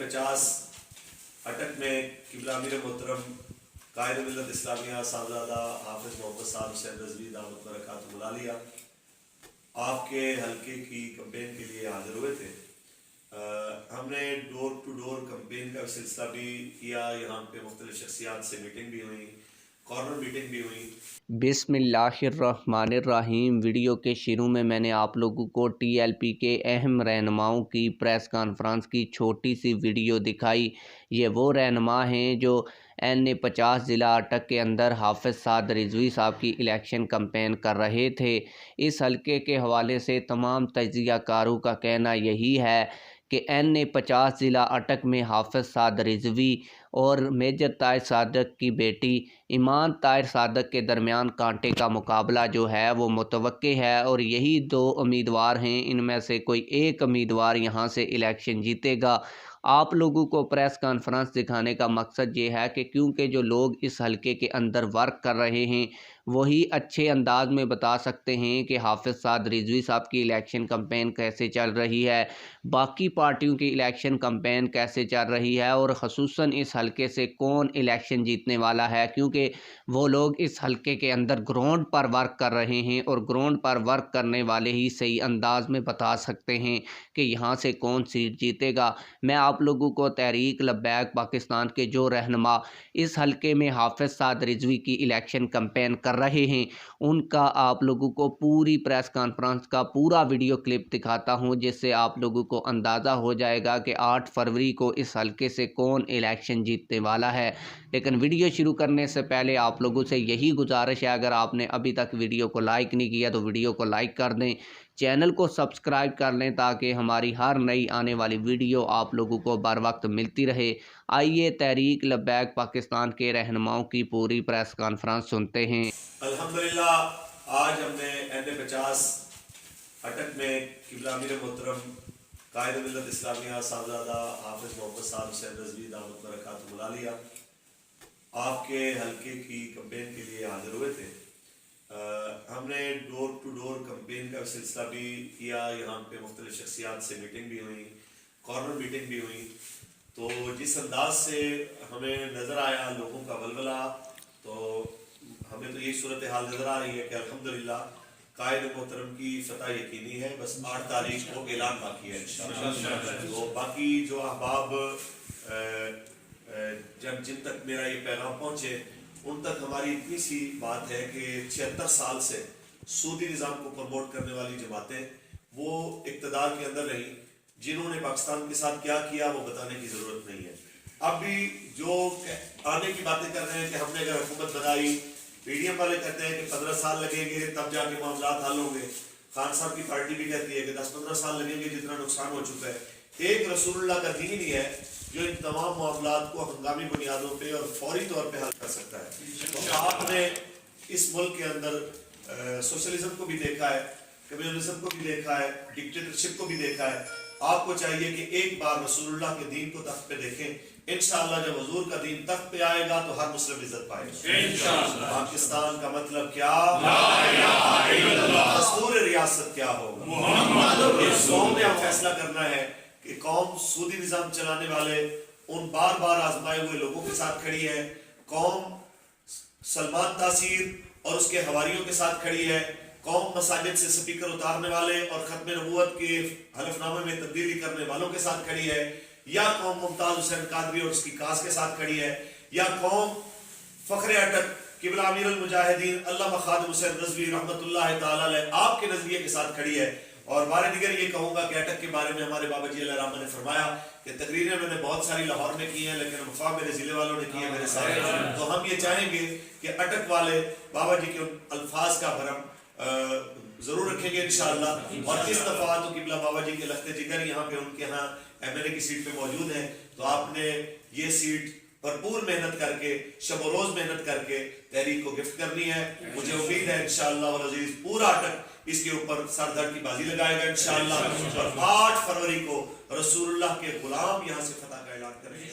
50 اٹک میں قبلہ امیر محترم قائد ملت اسلامیہ صاحبزادہ حافظ محمد صاحب حسین رضوی دامت برکاتہ بلا لیا. آپ کے حلقے کی کمپین کے لیے حاضر ہوئے تھے. ہم نے ڈور ٹو ڈور کمپین کا سلسلہ بھی کیا. یہاں پہ مختلف شخصیات سے میٹنگ بھی ہوئی, کارنر میٹنگ بھی ہوئی. بسم اللہ الرحمن الرحیم. ویڈیو کے شروع میں نے آپ لوگوں کو ٹی ایل پی کے اہم رہنماؤں کی پریس کانفرنس کی چھوٹی سی ویڈیو دکھائی. یہ وہ رہنما ہیں جو N50 ضلع اٹک کے اندر حافظ سعد رضوی صاحب کی الیکشن کمپین کر رہے تھے. اس حلقے کے حوالے سے تمام تجزیہ کاروں کا کہنا یہی ہے کہ N50 ضلع اٹک میں حافظ سعد رضوی اور میجر طاہر صادق کی بیٹی ایمان طاہر صادق کے درمیان کانٹے کا مقابلہ جو ہے وہ متوقع ہے, اور یہی دو امیدوار ہیں. ان میں سے کوئی ایک امیدوار یہاں سے الیکشن جیتے گا. آپ لوگوں کو پریس کانفرنس دکھانے کا مقصد یہ ہے کہ کیونکہ جو لوگ اس حلقے کے اندر ورک کر رہے ہیں وہی اچھے انداز میں بتا سکتے ہیں کہ حافظ سعد رضوی صاحب کی الیکشن کمپین کیسے چل رہی ہے, باقی پارٹیوں کی الیکشن کمپین کیسے چل رہی ہے, اور خصوصاً اس حلقے سے کون الیکشن جیتنے والا ہے. کیونکہ وہ لوگ اس حلقے کے اندر گراؤنڈ پر ورک کر رہے ہیں, اور گراؤنڈ پر ورک کرنے والے ہی صحیح انداز میں بتا سکتے ہیں کہ یہاں سے کون سیٹ جیتے گا. میں آپ لوگوں کو تحریک لبیک پاکستان کے جو رہنما اس حلقے میں حافظ سعد رضوی کی الیکشن کمپین کر رہے ہیں ان کا آپ لوگوں کو پوری پریس کانفرنس کا پورا ویڈیو کلپ دکھاتا ہوں, جس سے آپ لوگوں کو اندازہ ہو جائے گا کہ 8 فروری کو اس حلقے سے کون الیکشن جیتنے والا ہے. لیکن ویڈیو شروع کرنے سے پہلے آپ لوگوں سے یہی گزارش ہے, اگر آپ نے ابھی تک ویڈیو کو لائک نہیں کیا تو ویڈیو کو لائک کر دیں, چینل کو سبسکرائب کر لیں تاکہ ہماری ہر نئی آنے والی ویڈیو آپ لوگوں کو بر وقت ملتی رہے. آئیے تحریک لبیک پاکستان کے رہنماؤں کی پوری پریس کانفرنس سنتے ہیں. الحمدللہ آج ہم نے N50 اٹک میں قبلہ امیر محترم قائد ملت اسلامیہ صاحبزادہ حافظ محمد صاحب حسین رضوی دامت برکاتہ بلا لیا. آپ کے حلقے کی کمپین کے لیے حاضر ہوئے تھے. ہم نے ڈور ٹو ڈور کمپین کا سلسلہ بھی کیا. یہاں پہ مختلف شخصیات سے میٹنگ بھی ہوئی, کارنر میٹنگ بھی ہوئی. تو جس انداز سے ہمیں نظر آیا لوگوں کا ولولہ, تو ہمیں تو یہی صورتحال نظر آ رہی ہے کہ الحمدللہ قائد محترم کی فتح یقینی ہے. بس 8 تاریخ کو اعلان باقی ہے انشاءاللہ. تو باقی جو احباب جن تک میرا یہ پیغام پہنچے ان تک ہماری اتنی سی بات ہے کہ 76 سال سے سودی نظام کو پروموٹ کرنے والی جماعتیں وہ اقتدار کے اندر رہیں. جنہوں نے پاکستان کے ساتھ کیا کیا وہ بتانے کی ضرورت نہیں ہے. اب بھی جو آنے کی باتیں کر رہے ہیں کہ ہم نے اگر حکومت بنائی, پی ڈی ایم والے کہتے ہیں کہ 15 سال لگیں گے تب جا کے معاملات حل ہوں گے. خان صاحب کی پارٹی بھی کہتی ہے کہ 10-15 سال لگیں گے جتنا نقصان ہو چکا ہے. ایک رسول اللہ کا دین ہی ہے جو ان تمام معاملات کو ہنگامی بنیادوں پہ اور فوری طور پہ حل کر سکتا ہے. تو آپ نے اس ملک کے اندر سوشلزم کو بھی دیکھا ہے, کمیونزم کو بھی دیکھا ہے, ڈکٹیٹرشپ کو بھی دیکھا ہے. آپ کو چاہیے کہ ایک بار رسول اللہ کے دین کو تخت پہ دیکھیں. انشاءاللہ جب حضور کا دین تخت پہ آئے گا تو ہر مسلم عزت پائے گا. پاکستان کا مطلب کیا, دستور ریاست کیا ہوگا, اس قوم نے ہم فیصلہ کرنا ہے کہ قوم سودی نظام چلانے والے ان بار بار آزمائے ہوئے لوگوں کے ساتھ کھڑی ہے, قوم سلمان تاثیر اور اس کے حواریوں کے ساتھ کھڑی ہے, قوم مساجد سے سپیکر اتارنے والے اور ختم نبوت کے حلف نامے میں تبدیلی کرنے والوں کے ساتھ کھڑی ہے, یا قوم ممتاز حسین قادری اور اس کی کاس کے ساتھ کھڑی ہے, یا قوم فخر اٹک قبلہ امیر المجاہدین علامہ خادم حسین رضوی رحمۃ اللہ تعالی علیہ آپ کے نظریے کے ساتھ کھڑی ہے. اور بارے دیگر یہ کہوں گا کہ اٹک کے بارے میں ہمارے بابا جی اللہ رحمہ نے فرمایا کہ تقریریں میں نے بہت ساری لاہور میں کی ہیں لیکن وفا میرے ضلع والوں نے کی ہے میرے ساتھ. تو ہم یہ چاہیں گے کہ اٹک والے بابا جی کے الفاظ کا بھرم ضرور رکھیں گے انشاءاللہ. اور اس دفعہ تو قبلہ بابا جی کے لخت جگر یہاں پہ ان کے ہاں ایم ایل اے کی سیٹ پہ موجود ہیں, تو آپ نے یہ سیٹ بھرپور محنت کر کے شب و روز محنت کر کے تحریک کو گفٹ کرنی ہے. مجھے امید ہے انشاءاللہ والعزیز پورا اٹک اس کے اوپر سر دھڑ کی بازی لگائے گا انشاءاللہ, اور 8 فروری کو رسول اللہ کے غلام یہاں سے فتح کا اعلان کریں گے.